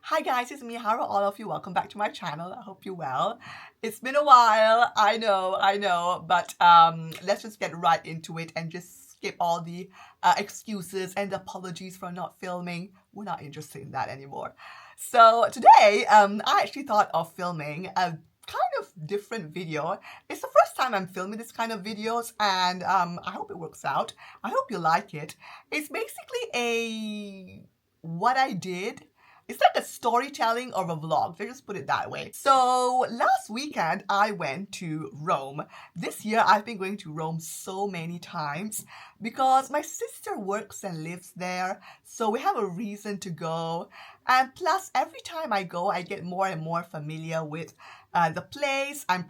Hi guys, it's me. How are all of you? Welcome back to my channel. I hope you're well. It's been a while. I know, but let's just get right into it and just skip all the excuses and apologies for not filming. We're not interested in that anymore. So today, I actually thought of filming a kind of different video. It's the first time I'm filming this kind of videos, and I hope it works out. I hope you like it. It's basically a what I did. It's like a storytelling or a vlog. Let's just put it that way. So last weekend I went to Rome. This year I've been going to Rome so many times because my sister works and lives there. So we have a reason to go. And plus every time I go, I get more and more familiar with the place. I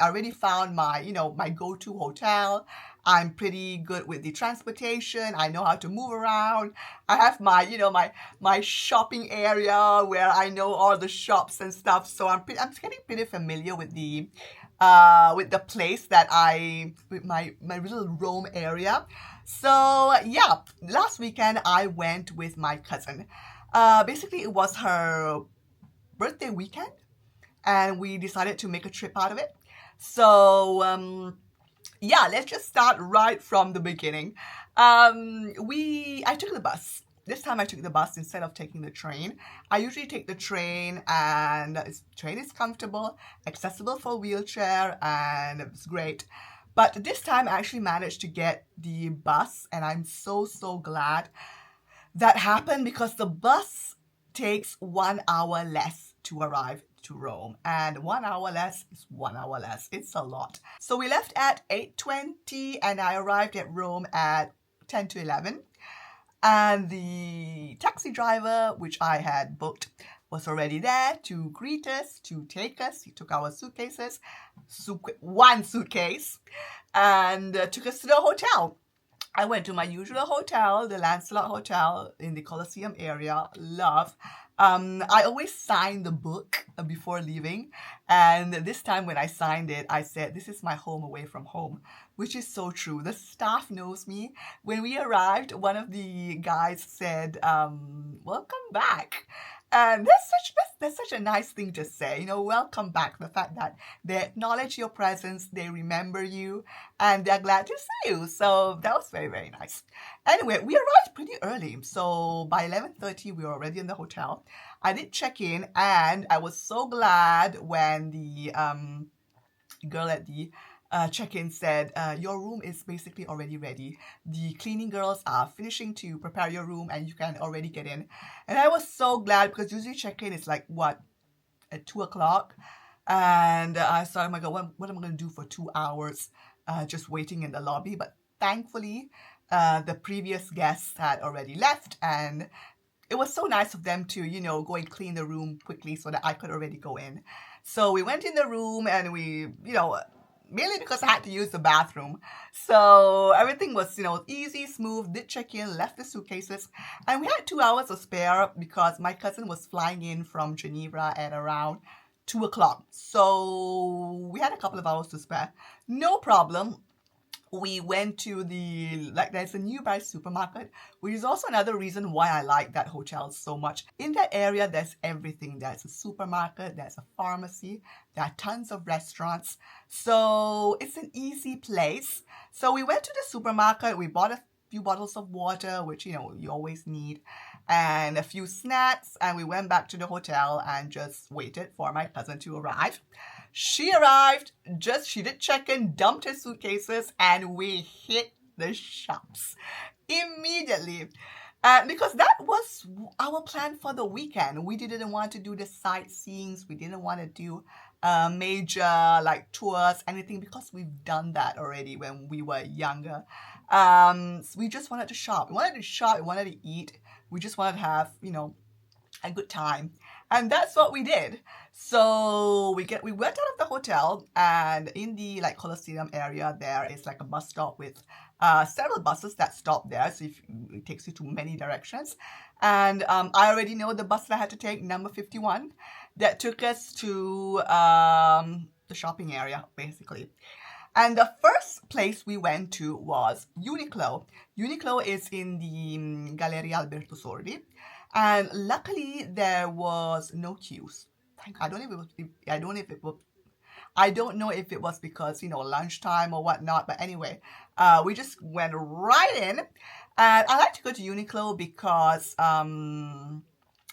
already found my go-to hotel. I'm pretty good with the transportation. I know how to move around. I have my shopping area where I know all the shops and stuff. So I'm getting pretty familiar with the place with my little Rome area. So yeah, last weekend I went with my cousin. Basically it was her birthday weekend, and we decided to make a trip out of it. So yeah, let's just start right from the beginning. I took the bus. This time I took the bus instead of taking the train. I usually take the train, and the train is comfortable, accessible for wheelchair, and it's great. But this time I actually managed to get the bus, and I'm so glad that happened because the bus takes 1 hour less to arrive to Rome, and 1 hour less is 1 hour less. It's a lot. So we left at 8:20 and I arrived at Rome at 10 to 11. And the taxi driver, which I had booked, was already there to greet us, to take us. He took our suitcases, one suitcase, and took us to the hotel. I went to my usual hotel, the Lancelot Hotel in the Colosseum area. Love. I always sign the book before leaving, and this time when I signed it, I said, "This is my home away from home," which is so true. The staff knows me. When we arrived, one of the guys said, "Welcome back." And that's such a nice thing to say, welcome back. The fact that they acknowledge your presence, they remember you, and they're glad to see you. So that was very nice. Anyway, we arrived pretty early. So by 11:30, we were already in the hotel. I did check in, and I was so glad when the girl at the check-in said, your room is basically already ready. The cleaning girls are finishing to prepare your room and you can already get in. And I was so glad because usually check-in is like, at 2 o'clock? And I thought, oh my God, what am I going to do for 2 hours just waiting in the lobby? But thankfully, the previous guests had already left, and it was so nice of them to, go and clean the room quickly so that I could already go in. So we went in the room and we, mainly because I had to use the bathroom. So everything was, easy, smooth, did check in, left the suitcases. And we had 2 hours to spare because my cousin was flying in from Geneva at around 2 o'clock. So we had a couple of hours to spare. No problem. We went to there's a nearby supermarket, which is also another reason why I like that hotel so much. In that area, there's everything. There's a supermarket, there's a pharmacy, there are tons of restaurants. So it's an easy place. So we went to the supermarket, we bought a few bottles of water, which, you always need, and a few snacks, and we went back to the hotel and just waited for my cousin to arrive. She arrived, she did check in, dumped her suitcases, and we hit the shops immediately. Because that was our plan for the weekend. We didn't want to do the sightseeing. We didn't want to do major tours, anything, because we've done that already when we were younger. So we just wanted to shop. We wanted to eat. We just wanted to have, a good time. And that's what we did. So we went out of the hotel, and in the Colosseum area, there is a bus stop with several buses that stop there. So it takes you to many directions. And I already know the bus that I had to take, number 51, that took us to the shopping area, basically. And the first place we went to was Uniqlo. Uniqlo is in the Galleria Alberto Sordi. And luckily there was no queues. I don't know if it was, I don't know if it was because, lunchtime or whatnot. But anyway, we just went right in. And I like to go to Uniqlo because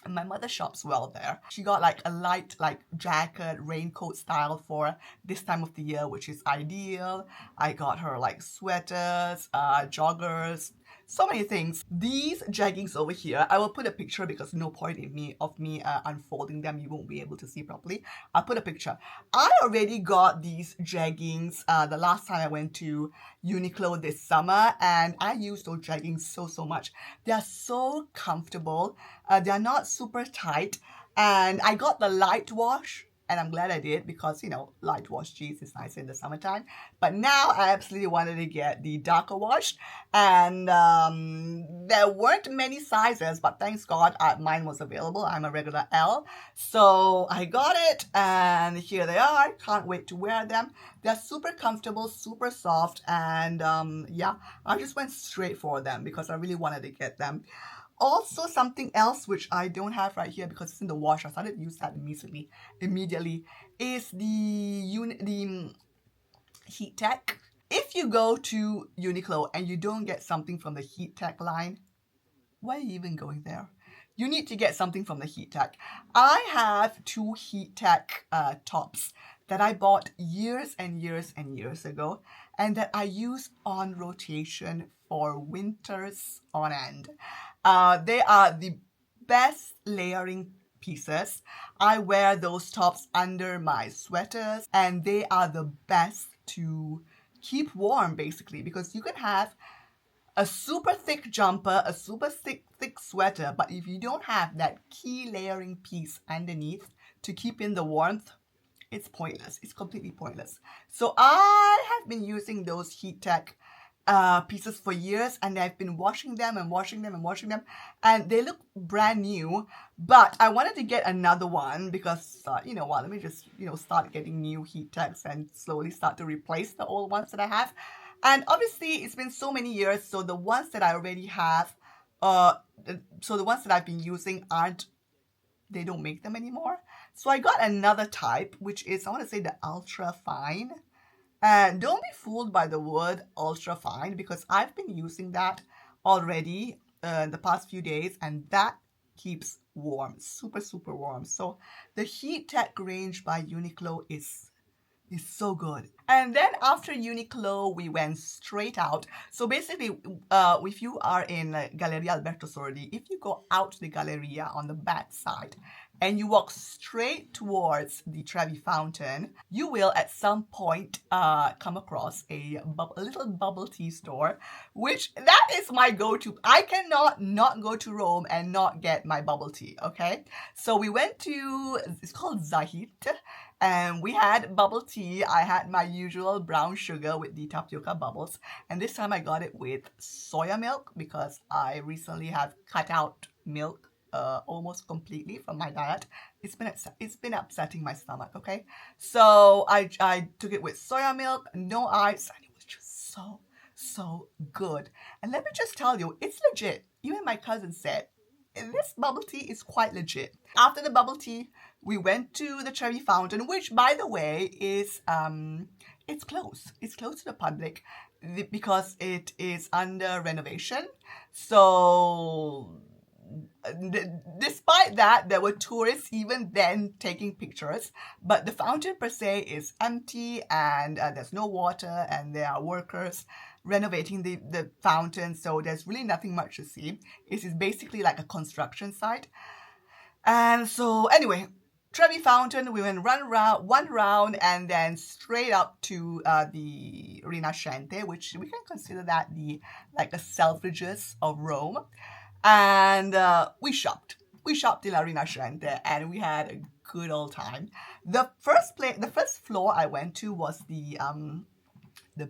my mother shops well there. She got like a light jacket, raincoat style for this time of the year, which is ideal. I got her like sweaters, joggers, so many things. These jeggings over here, I will put a picture because no point in me unfolding them. You won't be able to see properly. I'll put a picture. I already got these jeggings the last time I went to Uniqlo this summer, and I used those jeggings so much. They are so comfortable. They are not super tight, and I got the light wash. And I'm glad I did because, light wash jeans is nice in the summertime. But now I absolutely wanted to get the darker wash. And there weren't many sizes, but thanks God, mine was available. I'm a regular L. So I got it, and here they are. Can't wait to wear them. They're super comfortable, super soft. And yeah, I just went straight for them because I really wanted to get them. Also, something else which I don't have right here because it's in the wash, I started to use that immediately, is the Heattech. If you go to Uniqlo and you don't get something from the Heattech line, why are you even going there? You need to get something from the Heattech. I have two Heattech tops that I bought years and years ago, and that I use on rotation for winters on end. They are the best layering pieces. I wear those tops under my sweaters, and they are the best to keep warm basically, because you can have a super thick jumper, a super thick sweater, but if you don't have that key layering piece underneath to keep in the warmth, it's pointless. It's completely pointless. So I have been using those Heattech pieces for years, and I've been washing them, and they look brand new. But I wanted to get another one because you know what, let me just start getting new Heattechs and slowly start to replace the old ones that I have. And obviously it's been so many years, so the ones that I already have, so the ones that I've been using they don't make them anymore. So I got another type, which is, I want to say, the ultra fine. And don't be fooled by the word ultra fine, because I've been using that already in the past few days, and that keeps warm, super warm. So the Heattech range by Uniqlo is so good. And then after Uniqlo, we went straight out. So basically, if you are in Galleria Alberto Sordi, if you go out the Galleria on the back side and you walk straight towards the Trevi Fountain, you will at some point come across a little bubble tea store, which that is my go-to. I cannot not go to Rome and not get my bubble tea, okay? So we went to, it's called Zahit, and we had bubble tea. I had my usual brown sugar with the tapioca bubbles, and this time I got it with soya milk because I recently have cut out milk almost completely from my diet. It's been upsetting my stomach, okay? So I took it with soya milk, no ice, and it was just so good. And let me just tell you, it's legit. Even my cousin said, this bubble tea is quite legit. After the bubble tea, we went to the Trevi Fountain, which, by the way, is it's closed. It's closed to the public because it is under renovation. So despite that, there were tourists even then taking pictures, but the fountain per se is empty, and there's no water, and there are workers renovating the fountain, so there's really nothing much to see. It is basically like a construction site. And so anyway, Trevi Fountain, we went one round and then straight up to the Rinascente, which we can consider that the Selfridges of Rome. And we shopped in La Rinascente, and we had a good old time. The first floor I went to was the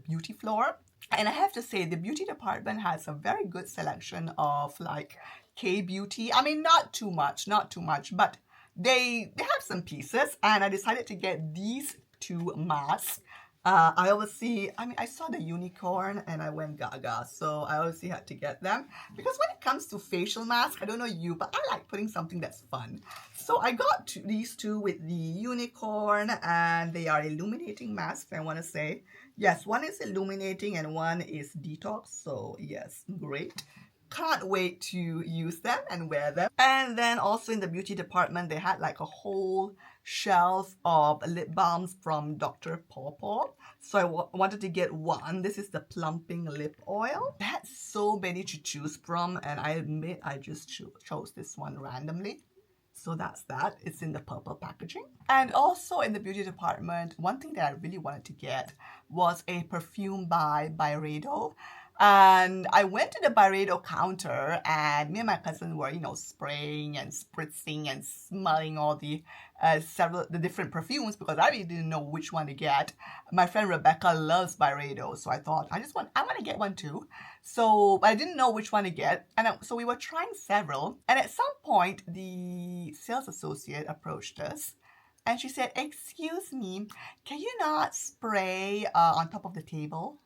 beauty floor. And I have to say, the beauty department has a very good selection of like K-beauty. I mean, not too much, but they have some pieces. And I decided to get these two masks. I obviously, I mean, I saw the unicorn and I went gaga. So I obviously had to get them. Because when it comes to facial mask, I don't know you, but I like putting something that's fun. So I got these two with the unicorn, and they are illuminating masks, I want to say. Yes, one is illuminating and one is detox. So yes, great. Can't wait to use them and wear them. And then also in the beauty department, they had like a whole shelf of lip balms from Dr. Pawpaw. So I wanted to get one. This is the plumping lip oil. They had so many to choose from, and I admit I just chose this one randomly. So that's that. It's in the purple packaging. And also in the beauty department, one thing that I really wanted to get was a perfume by Byredo. And I went to the Byredo counter, and me and my cousin were, spraying and spritzing and smelling all the the different perfumes, because I really didn't know which one to get. My friend Rebecca loves Byredo, so I thought I want to get one too. So I didn't know which one to get, and so we were trying several. And at some point, the sales associate approached us, and she said, "Excuse me, can you not spray on top of the table?"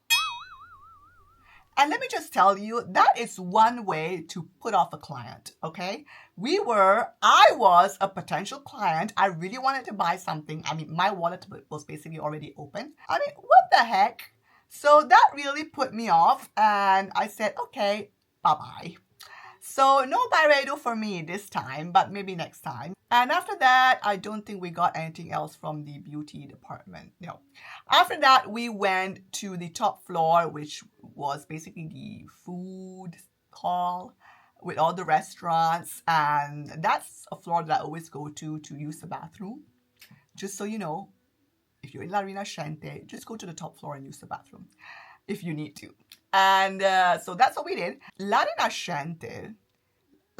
And let me just tell you, that is one way to put off a client, okay? I was a potential client. I really wanted to buy something. I mean, my wallet was basically already open. I mean, what the heck? So that really put me off, and I said, okay, bye-bye. So no Byredo for me this time, but maybe next time. And after that, I don't think we got anything else from the beauty department. No. After that, we went to the top floor, which was basically the food hall with all the restaurants. And that's a floor that I always go to use the bathroom. Just so you know, if you're in La Rinascente, just go to the top floor and use the bathroom if you need to. And so that's what we did. La Rinascente,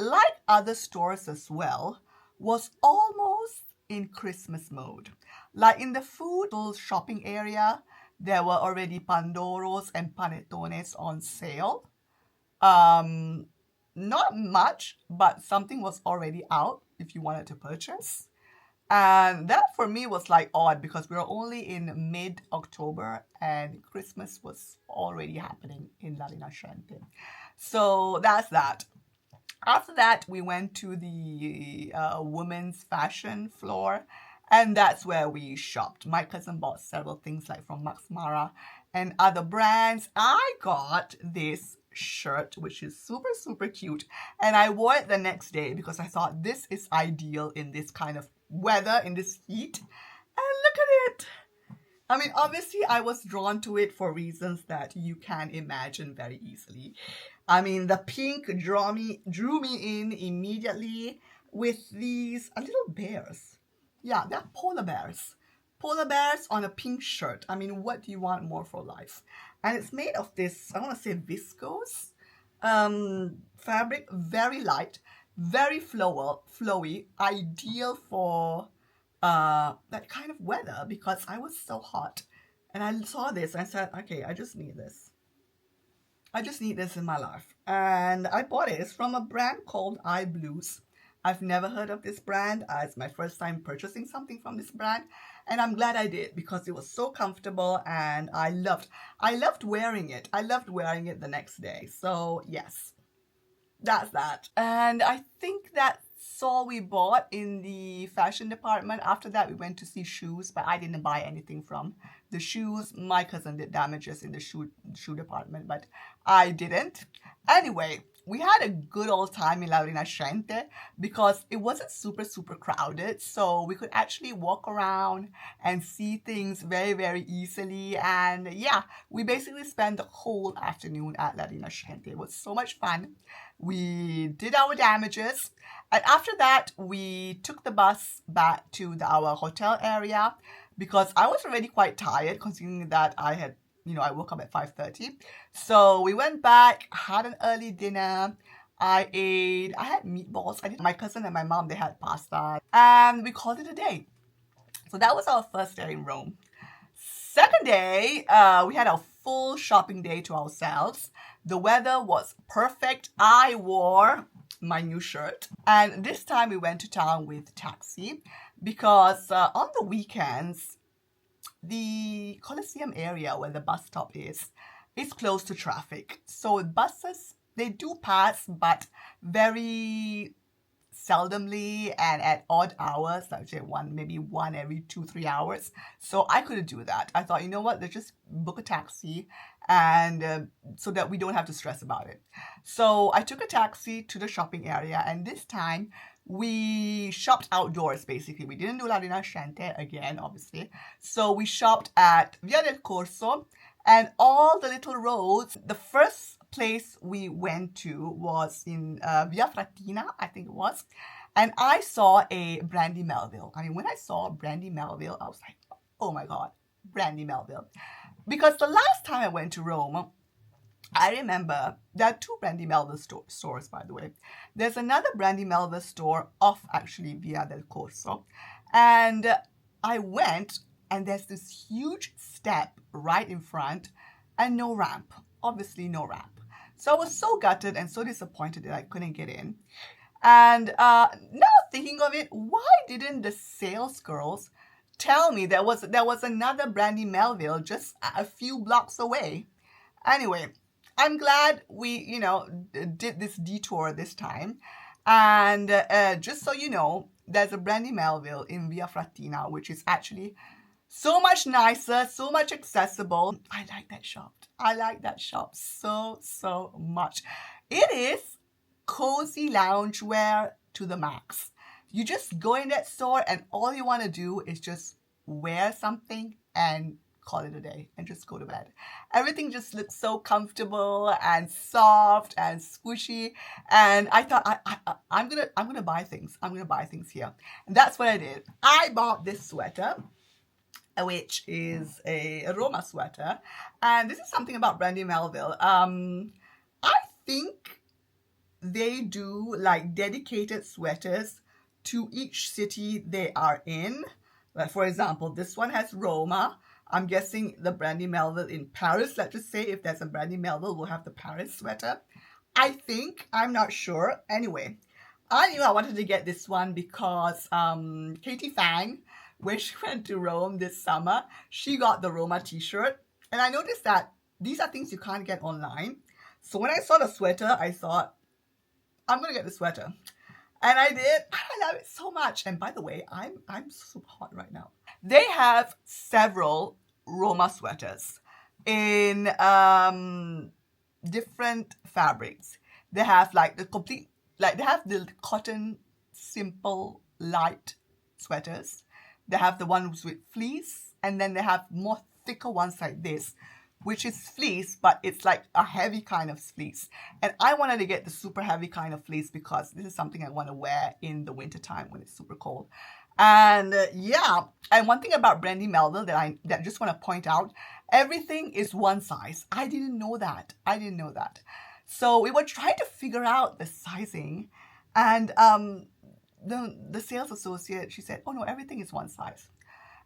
like other stores as well, was almost in Christmas mode. Like in the food shopping area, there were already Pandoros and Panettones on sale. Not much, but something was already out if you wanted to purchase. And that for me was like odd, because we were only in mid-October and Christmas was already happening in La Rinascente. So that's that. After that, we went to the women's fashion floor, and that's where we shopped. My cousin bought several things like from Max Mara and other brands. I got this shirt, which is super, super cute, and I wore it the next day because I thought this is ideal in this kind of weather, in this heat. And look at it. I mean, obviously, I was drawn to it for reasons that you can imagine very easily. I mean, the pink drew me in immediately with these little bears. Yeah, they're polar bears. Polar bears on a pink shirt. I mean, what do you want more for life? And it's made of this, I want to say viscose fabric, very light, very flowy, ideal for that kind of weather, because I was so hot. And I saw this and I said, okay, I just need this. I just need this in my life. And I bought it. It's from a brand called iBlues. I've never heard of this brand. It's my first time purchasing something from this brand. And I'm glad I did, because it was so comfortable and I loved wearing it. I loved wearing it the next day. So yes, that's that. And I think that's all we bought in the fashion department. After that, we went to see shoes, but I didn't buy anything from the shoes. My cousin did damages in the shoe department, but I didn't. Anyway, we had a good old time in La Rinascente because it wasn't super, super crowded. So we could actually walk around and see things very, very easily. And yeah, we basically spent the whole afternoon at La Rinascente. It was so much fun. We did our damages. And after that, we took the bus back to our hotel area because I was already quite tired, considering that I woke up at 5:30. So we went back, had an early dinner. I had meatballs. My cousin and my mom, they had pasta. And we called it a day. So that was our first day in Rome. Second day, we had a full shopping day to ourselves. The weather was perfect. I wore my new shirt. And this time we went to town with taxi because on the weekends, the Coliseum area where the bus stop is close to traffic. So buses, they do pass, but very seldomly and at odd hours, like say maybe one every 2-3 hours. So I couldn't do that. I thought, you know what, let's just book a taxi, and so that we don't have to stress about it. So I took a taxi to the shopping area, and this time we shopped outdoors. Basically, we didn't do La Rinascente again, obviously. So we shopped at Via del Corso and all the little roads. The first place we went to was in Via Frattina, I think it was, and I saw a Brandy Melville. I mean, when I saw Brandy Melville, I was like, oh my god, Brandy Melville. Because the last time I went to Rome, I remember there are two Brandy Melville stores, by the way. There's another Brandy Melville store off actually Via del Corso, and I went, and there's this huge step right in front and no ramp. Obviously no ramp. So I was so gutted and so disappointed that I couldn't get in. And now thinking of it, why didn't the sales girls tell me there was another Brandy Melville just a few blocks away? Anyway, I'm glad we, did this detour this time. And just so you know, there's a Brandy Melville in Via Frattina, which is actually so much nicer, so much accessible. I like that shop. I like that shop so, so much. It is cozy loungewear to the max. You just go in that store and all you want to do is just wear something and call it a day and just go to bed. Everything just looks so comfortable and soft and squishy, and I thought I'm gonna buy things. I'm gonna buy things here, and that's what I did. I bought this sweater, which is a Roma sweater, and this is something about Brandy Melville. I think they do like dedicated sweaters to each city they are in. Like, for example, this one has Roma. I'm guessing the Brandy Melville in Paris, let's just say if there's a Brandy Melville, we'll have the Paris sweater. I think, I'm not sure. Anyway, I knew I wanted to get this one because Katie Fang, when she went to Rome this summer, she got the Roma t-shirt. And I noticed that these are things you can't get online. So when I saw the sweater, I thought, I'm going to get the sweater. And I did. I love it so much. And by the way, I'm super hot right now. They have several Roma sweaters in different fabrics. They have like the complete, like they have the cotton, simple, light sweaters. They have the ones with fleece, and then they have more thicker ones like this, which is fleece, but it's like a heavy kind of fleece. And I wanted to get the super heavy kind of fleece because this is something I want to wear in the winter time when it's super cold. And yeah, and one thing about Brandy Melville that I just want to point out, everything is one size. I didn't know that. So we were trying to figure out the sizing, and the sales associate, she said, oh no, everything is one size.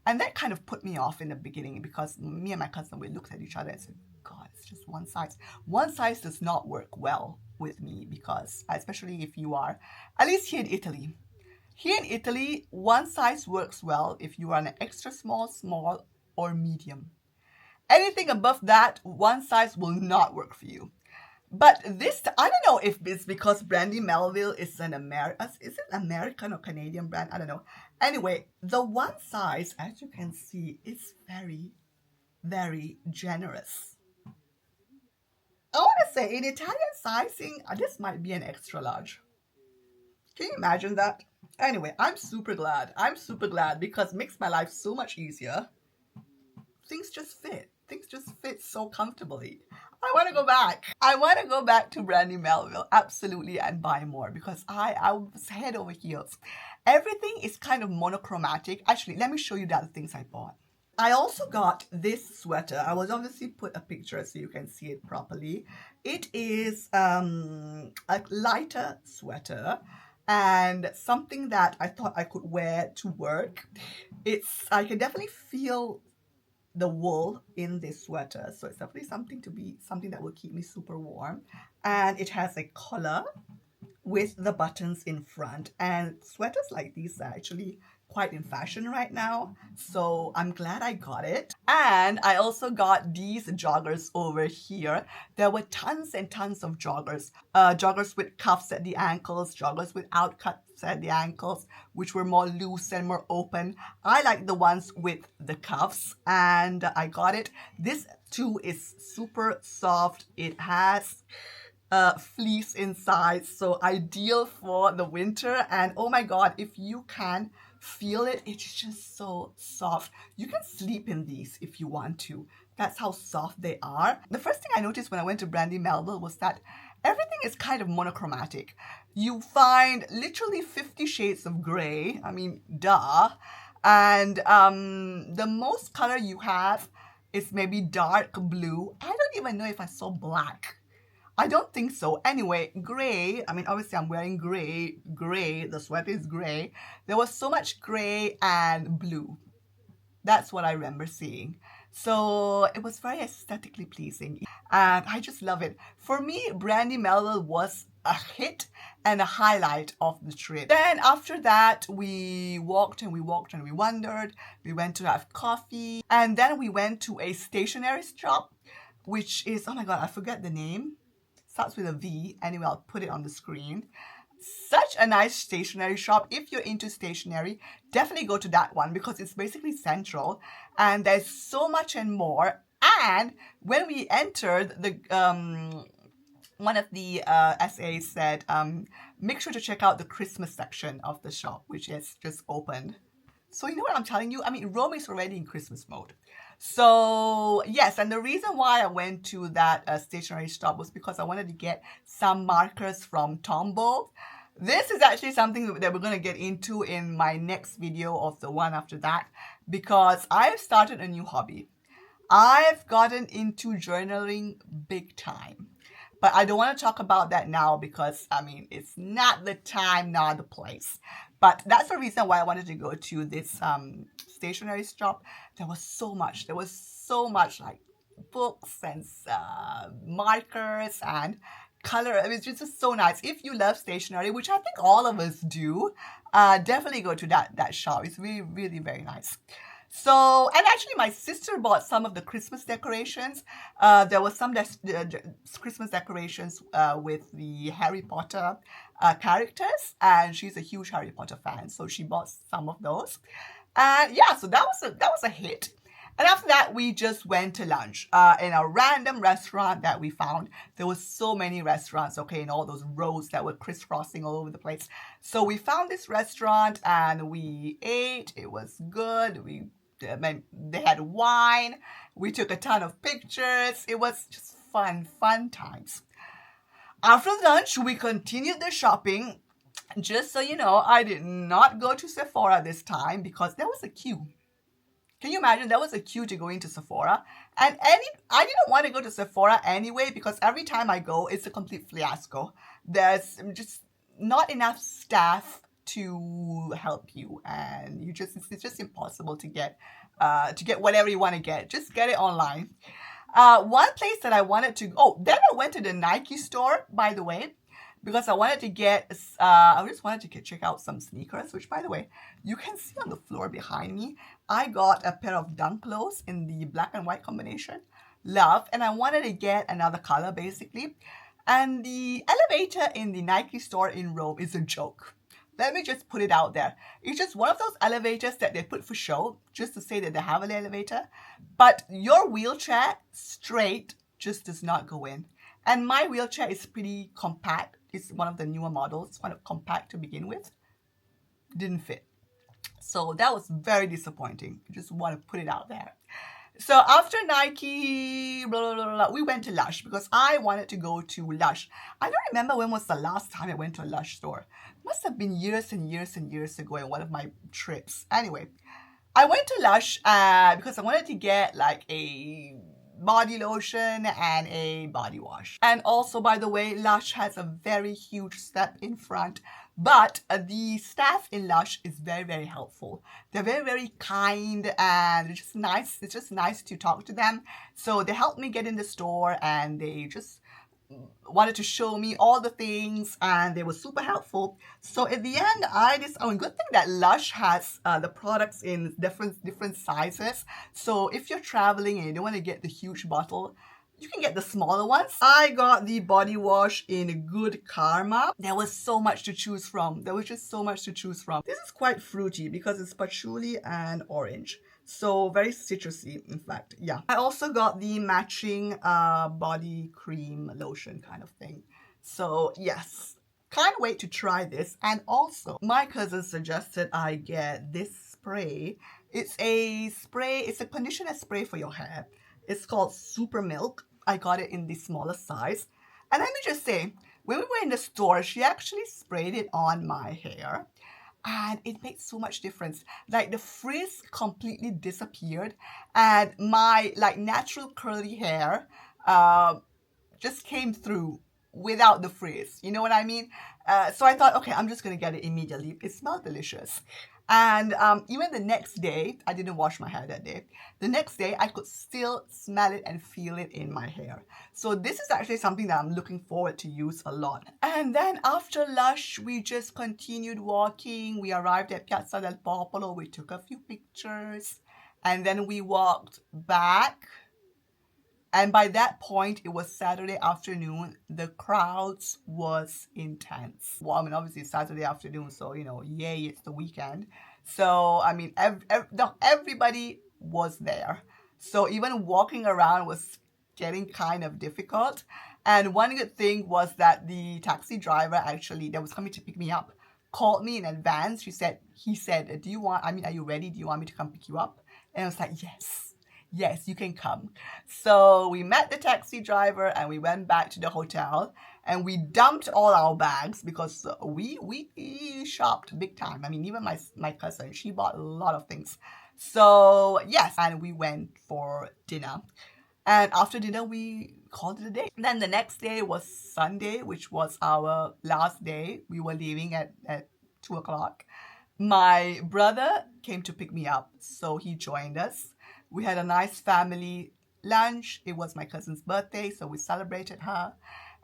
And that kind of put me off in the beginning because me and my cousin, we looked at each other and said, God, it's just one size. One size does not work well with me because, especially if you are, at least here in Italy. Here in Italy, one size works well if you are an extra small, small, or medium. Anything above that, one size will not work for you. But this, I don't know if it's because Brandy Melville is an American or Canadian brand? I don't know. Anyway, the one size, as you can see, is very, very generous. I want to say, in Italian sizing, this might be an extra large. Can you imagine that? Anyway, I'm super glad because it makes my life so much easier. Things just fit so comfortably. I want to go back. I want to go back to Brandy Melville, absolutely, and buy more because I was head over heels. Everything is kind of monochromatic. Actually, let me show you the other things I bought. I also got this sweater. I will obviously put a picture so you can see it properly. It is a lighter sweater and something that I thought I could wear to work. I can definitely feel the wool in this sweater, so it's definitely something that will keep me super warm. And it has a collar with the buttons in front, and sweaters like these are actually quite in fashion right now, so I'm glad I got it. And I also got these joggers over here. There were tons and tons of joggers. Joggers with cuffs at the ankles, joggers without cuffs at the ankles, which were more loose and more open. I like the ones with the cuffs, and I got it. This too is super soft. It has fleece inside, so ideal for the winter. And oh my god, if you can feel it, it's just so soft. You can sleep in these if you want to. That's how soft they are. The first thing I noticed when I went to Brandy Melville was that everything is kind of monochromatic. You find literally 50 shades of gray. I mean, duh. And the most color you have is maybe dark blue. I don't even know if I saw black. I don't think so. Anyway, gray, I mean, obviously I'm wearing gray, the sweater is gray. There was so much gray and blue. That's what I remember seeing. So it was very aesthetically pleasing, and I just love it. For me, Brandy Melville was a hit and a highlight of the trip. Then after that, we walked and we walked and we wandered. We went to have coffee, and then we went to a stationery shop, which is, oh my god, I forget the name. Starts with a V. Anyway, I'll put it on the screen. Such a nice stationery shop. If you're into stationery, definitely go to that one because it's basically central and there's so much and more. And when we entered, the one of the SAs said, make sure to check out the Christmas section of the shop, which is just opened. So you know what I'm telling you? I mean, Rome is already in Christmas mode. So yes, and the reason why I went to that stationery shop was because I wanted to get some markers from Tombow. This is actually something that we're going to get into in my next video of the one after that, because I've started a new hobby. I've gotten into journaling big time. But I don't want to talk about that now because, I mean, it's not the time, not the place. But that's the reason why I wanted to go to this stationery shop. There was so much. There was so much like books and markers and color. I mean, it's just so nice. If you love stationery, which I think all of us do, definitely go to that shop. It's really, really very nice. So, and actually my sister bought some of the Christmas decorations. There was some Christmas decorations with the Harry Potter characters, and she's a huge Harry Potter fan, so she bought some of those. And yeah, so that was a hit. And after that, we just went to lunch in a random restaurant that we found. There was so many restaurants, okay, in all those roads that were crisscrossing all over the place. So we found this restaurant and we ate. It was good. They had wine. We took a ton of pictures. It was just fun times. After lunch, we continued the shopping. Just so you know, I did not go to Sephora this time because there was a queue. Can you imagine? There was a queue to go into Sephora. And I didn't want to go to Sephora anyway because every time I go, it's a complete fiasco. There's just not enough staff to help you, and it's just impossible to get whatever you want to get. Just get it online. One place that I wanted to then I went to the Nike store, by the way, because I wanted to check out some sneakers, which by the way, you can see on the floor behind me. I got a pair of Dunk Lows in the black and white combination. Love, and I wanted to get another color basically. And the elevator in the Nike store in Rome is a joke. Let me just put it out there. It's just one of those elevators that they put for show, just to say that they have an elevator. But your wheelchair straight just does not go in. And my wheelchair is pretty compact. It's one of the newer models. It's kind of compact to begin with. Didn't fit. So that was very disappointing. I just want to put it out there. So after Nike, we went to Lush because I wanted to go to Lush. I don't remember when was the last time I went to a Lush store. Must have been years and years and years ago in one of my trips. Anyway, I went to Lush because I wanted to get like a body lotion and a body wash. And also, by the way, Lush has a very huge step in front. But the staff in Lush is very, very helpful. They're very, very kind and it's just nice. It's just nice to talk to them. So they helped me get in the store and they just wanted to show me all the things, and they were super helpful. So at the end, good thing that Lush has the products in different sizes. So if you're traveling and you don't want to get the huge bottle, you can get the smaller ones. I got the body wash in Good Karma. There was so much to choose from. There was just so much to choose from. This is quite fruity because it's patchouli and orange. So very citrusy, in fact. Yeah. I also got the matching body cream lotion kind of thing. So yes, can't wait to try this. And also, my cousin suggested I get this spray. It's a spray, it's a conditioner spray for your hair. It's called Super Milk. I got it in the smaller size. And let me just say, when we were in the store, she actually sprayed it on my hair. And it made so much difference. Like the frizz completely disappeared. And my like natural curly hair just came through without the frizz. You know what I mean? So I thought, okay, I'm just going to get it immediately. It smelled delicious. And even the next day, I didn't wash my hair that day. The next day, I could still smell it and feel it in my hair. So this is actually something that I'm looking forward to use a lot. And then after Lush, we just continued walking. We arrived at Piazza del Popolo. We took a few pictures. And then we walked back. And by that point, it was Saturday afternoon. The crowds was intense. Well, I mean, obviously it's Saturday afternoon, so, you know, yay, it's the weekend. So, I mean, everybody was there. So even walking around was getting kind of difficult. And one good thing was that the taxi driver actually, that was coming to pick me up, called me in advance. He said, are you ready? Do you want me to come pick you up? And I was like, yes, you can come. So we met the taxi driver and we went back to the hotel and we dumped all our bags because we shopped big time. I mean, even my cousin, she bought a lot of things. So yes, and we went for dinner. And after dinner, we called it a day. Then the next day was Sunday, which was our last day. We were leaving at 2 o'clock. My brother came to pick me up, so he joined us. We had a nice family lunch. It was my cousin's birthday, so we celebrated her.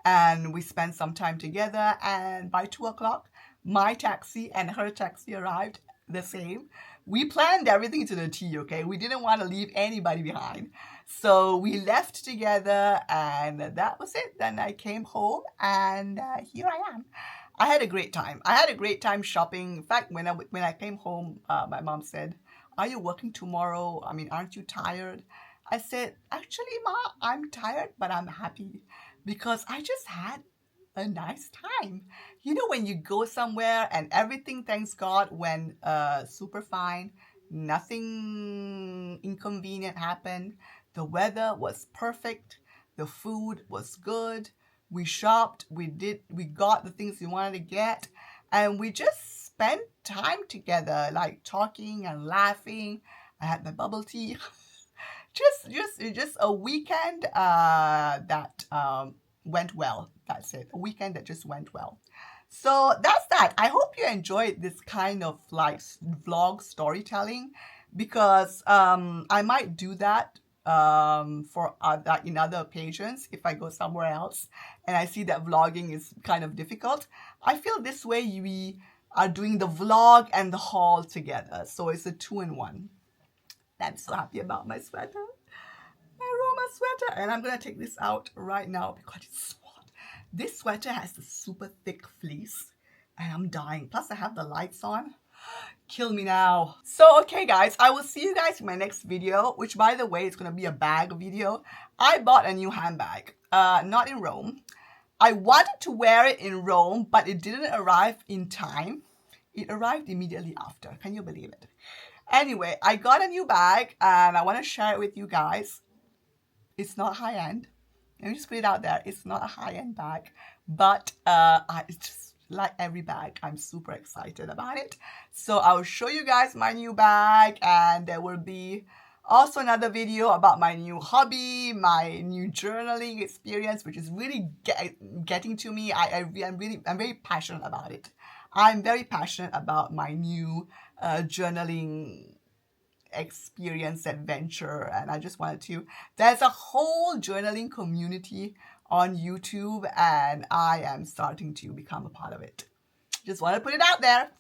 And we spent some time together. And by 2 o'clock, my taxi and her taxi arrived the same. We planned everything to the T, okay? We didn't want to leave anybody behind. So we left together and that was it. Then I came home and here I am. I had a great time. I had a great time shopping. In fact, when I came home, my mom said, "Are you working tomorrow? I mean, aren't you tired?" I said, "Actually, Ma, I'm tired, but I'm happy because I just had a nice time." You know, when you go somewhere and everything, thanks God, went super fine. Nothing inconvenient happened. The weather was perfect. The food was good. We shopped. We got the things we wanted to get. And we just spent time together, like talking and laughing. I had my bubble tea. just a weekend that went well. That's it. A weekend that just went well. So that's that. I hope you enjoyed this kind of like vlog storytelling because I might do that for in other occasions if I go somewhere else and I see that vlogging is kind of difficult. I feel this way we are doing the vlog and the haul together. So it's a 2-in-1. I'm so happy about my sweater. My Roma sweater. And I'm going to take this out right now because it's so hot. This sweater has the super thick fleece and I'm dying. Plus I have the lights on. Kill me now. So okay guys, I will see you guys in my next video, which by the way is going to be a bag video. I bought a new handbag, not in Rome. I wanted to wear it in Rome, but it didn't arrive in time. It arrived immediately after. Can you believe it? Anyway, I got a new bag and I want to share it with you guys. It's not high-end. Let me just put it out there. It's not a high-end bag, but it's just like every bag. I'm super excited about it. So I'll show you guys my new bag and there will be also another video about my new hobby, my new journaling experience, which is really getting to me. I'm very passionate about it. I'm very passionate about my new journaling experience adventure, and I just wanted to. There's a whole journaling community on YouTube, and I am starting to become a part of it. Just want to put it out there.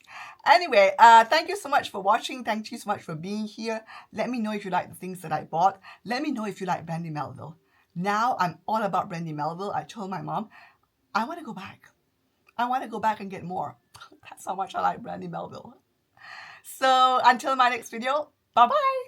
Anyway, thank you so much for watching. Thank you so much for being here. Let me know if you like the things that I bought. Let me know if you like Brandy Melville. Now I'm all about Brandy Melville. I told my mom, I want to go back. I want to go back and get more. That's how much I like Brandy Melville. So until my next video, bye-bye.